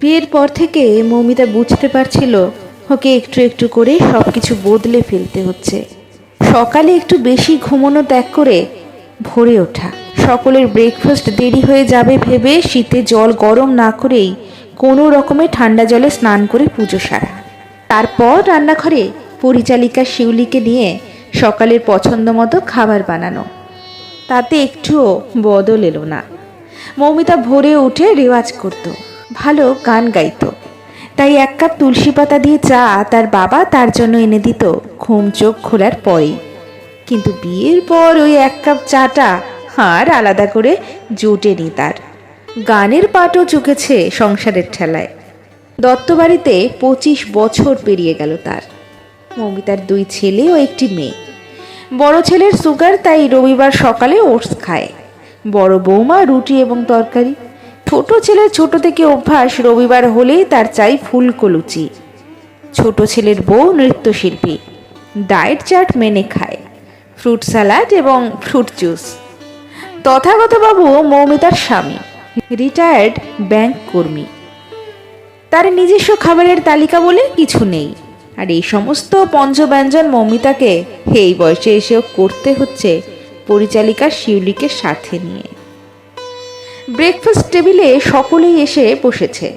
বিয়ের পর থেকে মৌমিতা বুঝতে পারছিল ওকে একটু একটু করে সব কিছু বদলে ফেলতে হচ্ছে। সকালে একটু বেশি ঘুমানো ত্যাগ করে ভোরে ওঠা, সকলের ব্রেকফাস্ট দেরি হয়ে যাবে ভেবে শীতে জল গরম না করেই কোনো রকমে ঠান্ডা জলে স্নান করে পুজো সারা, তারপর রান্নাঘরে পরিচালিকা শিউলিকে নিয়ে সকালের পছন্দ মতো খাবার বানানো। তাতে একটুও বদল এলো না। মৌমিতা ভোরে উঠে রেওয়াজ করত, ভালো গান গাইত, তাই 1 কাপ তুলসী পাতা দিয়ে চা তার বাবা তার জন্য এনে দিত ঘুম চোখ খোলার পরেই। কিন্তু বিয়ের পর ওই 1 কাপ চাটা আর আলাদা করে জোটেনি তার। গানের পাটও চুকেছে সংসারের ঠেলায়। দত্তবাড়িতে 25 বছর পেরিয়ে গেল তার। মৌমিতার 2 ছেলে ও 1টি মেয়ে। বড় ছেলের সুগার, তাই রবিবার সকালে ওটস খায়। বড় বৌমা রুটি এবং তরকারি। ছোট ছেলের ছোট থেকে অভ্যাস রবিবার হলেই তার চাই ফুলকো লুচি। ছোট ছেলের বউ নৃত্যশিল্পী, ডায়েট চার্ট মেনে খায়, ফ্রুট স্যালাড এবং ফ্রুট জুস। তথাগত বাবু মৌমিতার স্বামী, রিটায়ার্ড ব্যাংক কর্মী। তার নিজস্ব খাবারের তালিকা বলে কিছু নেই, আর এই সমস্ত পঞ্চব্যঞ্জন মৌমিতাকে এই বয়সে এসেও করতে হচ্ছে পরিচালিকা শিউলিকে সাথে নিয়ে। ব্রেকফাস্ট টেবিলে সকলেই এসে বসেছে।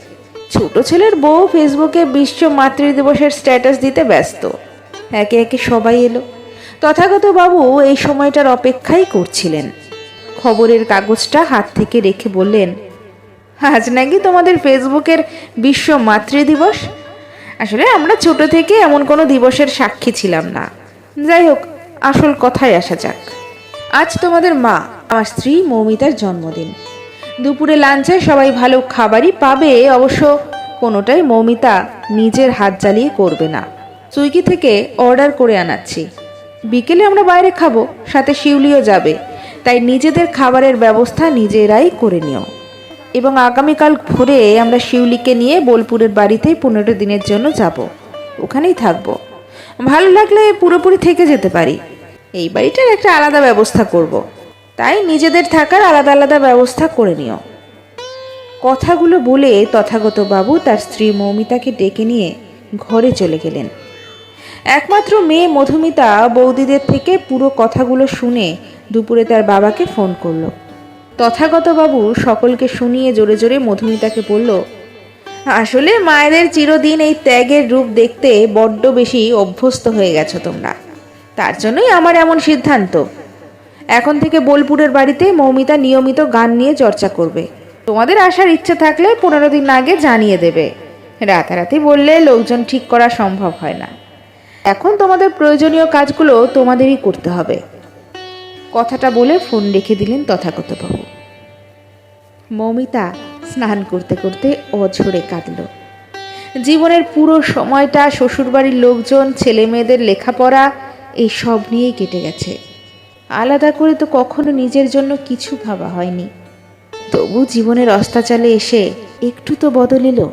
ছোট ছেলের বউ ফেসবুকে বিশ্ব মাতৃদিবসের স্ট্যাটাস দিতে ব্যস্ত। একে একে সবাই এলো। তথাগত বাবু এই সময়টার অপেক্ষাই করছিলেন। খবরের কাগজটা হাত থেকে রেখে বললেন, আজ নাকি তোমাদের ফেসবুকের বিশ্ব মাতৃদিবস? আসলে আমরা ছোট থেকে এমন কোনো দিবসের সাক্ষী ছিলাম না। যাই হোক, আসল কথায় আসা যাক। আজ তোমাদের মা, আমার স্ত্রী মৌমিতার জন্মদিন। দুপুরে লাঞ্চে সবাই ভালো খাবারই পাবে, অবশ্য কোনোটাই মৌমিতা নিজের হাত জ্বালিয়ে করবে না। সুইগি থেকে অর্ডার করে আনাচ্ছি। বিকেলে আমরা বাইরে খাবো, সাথে শিউলিও যাবে, তাই নিজেদের খাবারের ব্যবস্থা নিজেরাই করে নিও। এবং আগামীকাল ভোরে আমরা শিউলিকে নিয়ে বোলপুরের বাড়িতে 15 দিনের জন্য যাব। ওখানেই থাকবো। ভালো লাগলে পুরোপুরি থেকে যেতে পারি। এই বাড়িটার একটা আলাদা ব্যবস্থা করব, তাই নিজেদের থাকার আলাদা আলাদা ব্যবস্থা করে নিও। কথাগুলো বলে তথাগত বাবু তার স্ত্রী মৌমিতাকে ডেকে নিয়ে ঘরে চলে গেলেন। একমাত্র মেয়ে মধুমিতা বৌদিদের থেকে পুরো কথাগুলো শুনে দুপুরে তার বাবাকে ফোন করলো। তথাগত বাবু সকলকে শুনিয়ে জোরে জোরে মধুমিতাকে বলল, আসলে মায়েদের চিরদিন এই ত্যাগের রূপ দেখতে বড্ড বেশি অভ্যস্ত হয়ে গেছো তোমরা। তার জন্যই আমার এমন সিদ্ধান্ত। এখন থেকে বোলপুরের বাড়িতে মৌমিতা নিয়মিত গান নিয়ে চর্চা করবে। তোমাদের আসার ইচ্ছে থাকলে 15 দিন আগে জানিয়ে দেবে। রাতারাতি বললে লোকজন ঠিক করা সম্ভব হয় না। এখন তোমাদের প্রয়োজনীয় কাজগুলো তোমাদেরই করতে হবে। কথাটা বলে ফোন রেখে দিলেন তথাগত বাবু। মৌমিতা স্নান করতে করতে অঝরে কাঁদল। জীবনের পুরো সময়টা শ্বশুরবাড়ির লোকজন, ছেলে মেয়েদের লেখাপড়া, এই সব নিয়েই কেটে গেছে। আলাদা করে তো কখনো নিজের জন্য কিছু ভাবা হয়নি। তবু জীবনের অস্তাচলে এসে একটু তো বদল এলো।